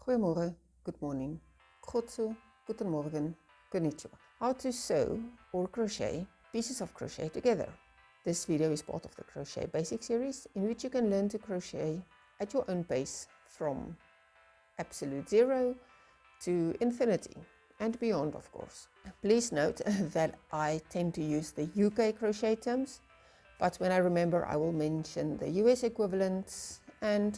Goeiemorgen, good morning, Kotsu, guten Morgen, konnichiwa. How to sew or crochet pieces of crochet together. This video is part of the Crochet Basic series in which you can learn to crochet at your own pace from absolute zero to infinity and beyond, of course. Please note that I tend to use the UK crochet terms, but when I remember I will mention the US equivalents and,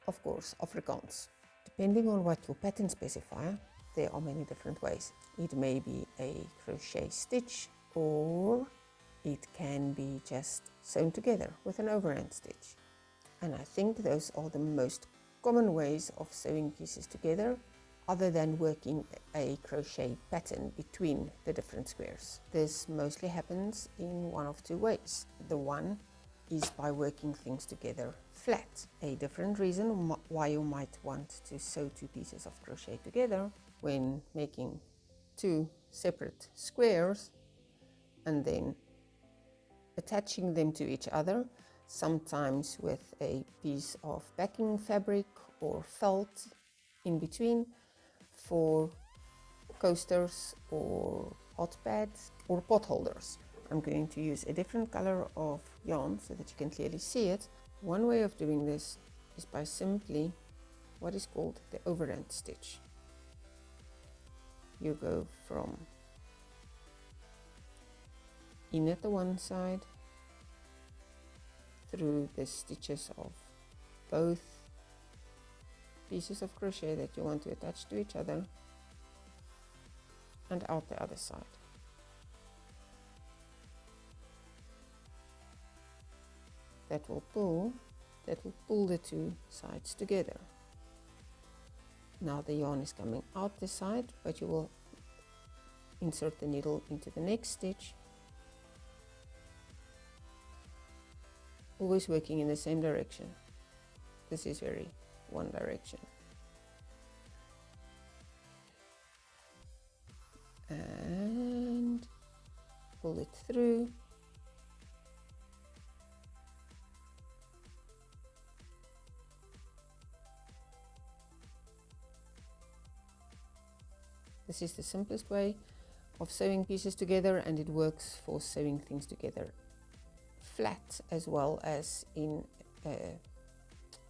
of course, Afrikaans. Depending on what your pattern specifier, there are many different ways. It may be a crochet stitch, or it can be just sewn together with an overhand stitch. And I think those are the most common ways of sewing pieces together, other than working a crochet pattern between the different squares. This mostly happens in one of two ways. The one is by working things together flat. A different reason why you might want to sew two pieces of crochet together when making two separate squares and then attaching them to each other, sometimes with a piece of backing fabric or felt in between for coasters or hot pads or pot holders. I'm going to use a different color of yarn so that you can clearly see it. One way of doing this is by simply what is called the overhand stitch. You go from in at the one side through the stitches of both pieces of crochet that you want to attach to each other and out the other side. That will pull the two sides together. Now the yarn is coming out the side, but you will insert the needle into the next stitch, always working in the same direction. This is very one direction. And pull it through. This is the simplest way of sewing pieces together, and it works for sewing things together flat as well as in a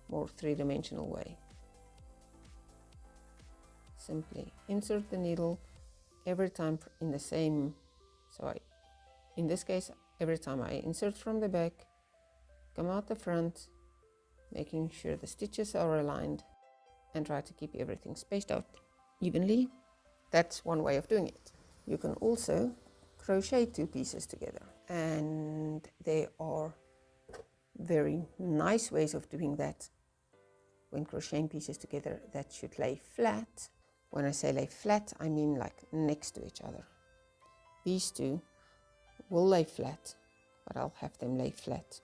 more three-dimensional way. Simply insert the needle every time in the same, in this case, every time I insert from the back, come out the front, making sure the stitches are aligned, and try to keep everything spaced out evenly. That's one way of doing it. You can also crochet two pieces together, and there are very nice ways of doing that when crocheting pieces together that should lay flat. When I say lay flat, I mean like next to each other. These two will lay flat, but I'll have them lay flat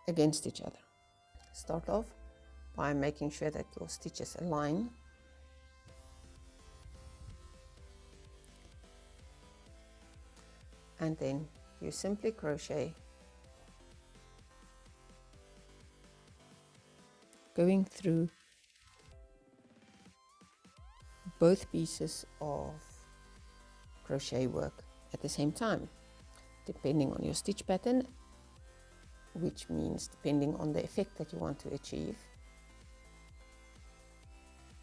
against each other. Start off by making sure that your stitches align. And then you simply crochet, going through both pieces of crochet work at the same time, depending on your stitch pattern, which means depending on the effect that you want to achieve.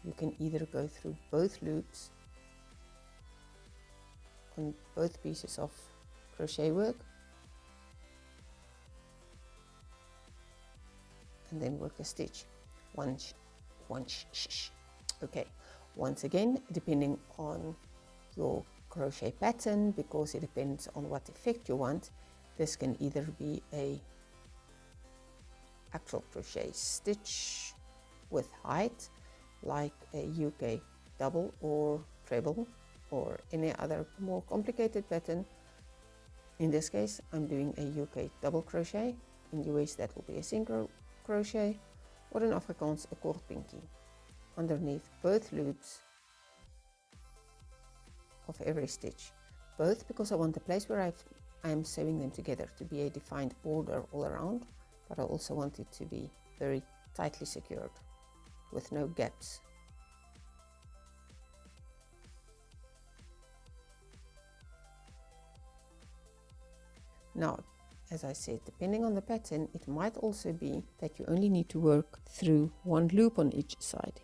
You can either go through both loops on both pieces of crochet work and then work a stitch. Okay, once again, depending on your crochet pattern, because it depends on what effect you want, this can either be a actual crochet stitch with height, like a UK double or treble, or any other more complicated pattern. In this case, I'm doing a UK double crochet. In US, that will be a synchro crochet, or in Afrikaans, a kort pinkie, underneath both loops of every stitch. Both because I want the place where I am sewing them together to be a defined border all around, but I also want it to be very tightly secured with no gaps. Now, as I said, depending on the pattern, it might also be that you only need to work through one loop on each side.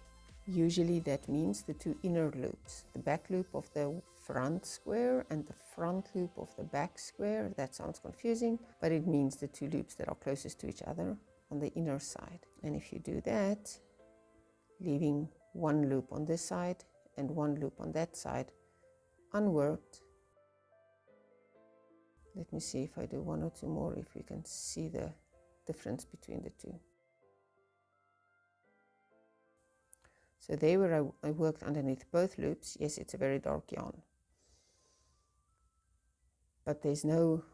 Usually that means the two inner loops, the back loop of the front square and the front loop of the back square. That sounds confusing, but it means the two loops that are closest to each other on the inner side. And if you do that, leaving one loop on this side and one loop on that side unworked. Let me see if I do one or two more, if we can see the difference between the two. So there where I worked underneath both loops, yes, it's a very dark yarn, but there's no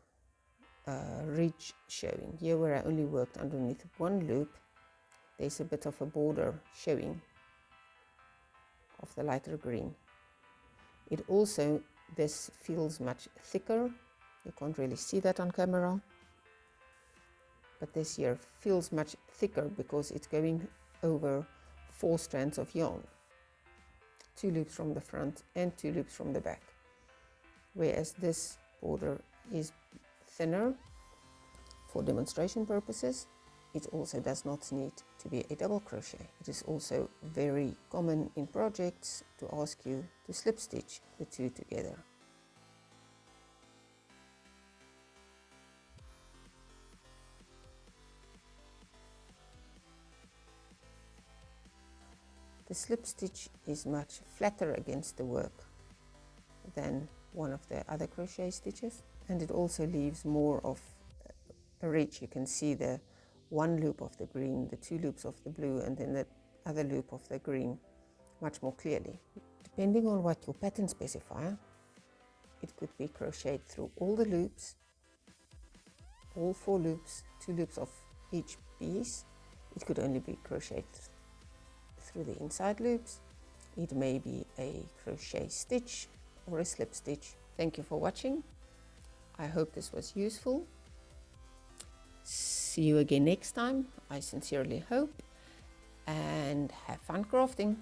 ridge showing. Here where I only worked underneath one loop, there's a bit of a border showing of the lighter green. It also, this feels much thicker. You can't really see that on camera, but this here feels much thicker because it's going over 4 strands of yarn, 2 loops from the front and 2 loops from the back, whereas this border is thinner. For demonstration purposes, it also does not need to be a double crochet. It is also very common in projects to ask you to slip stitch the two together. The slip stitch is much flatter against the work than one of the other crochet stitches, and it also leaves more of a ridge. You can see the one loop of the green, the 2 loops of the blue, and then the other loop of the green much more clearly. Depending on what your pattern specifier, it could be crocheted through all the loops, all 4 loops, 2 loops of each piece. It could only be crocheted through the inside loops. It may be a crochet stitch or a slip stitch. Thank you for watching. I hope this was useful. See you again next time, I sincerely hope, and have fun crafting.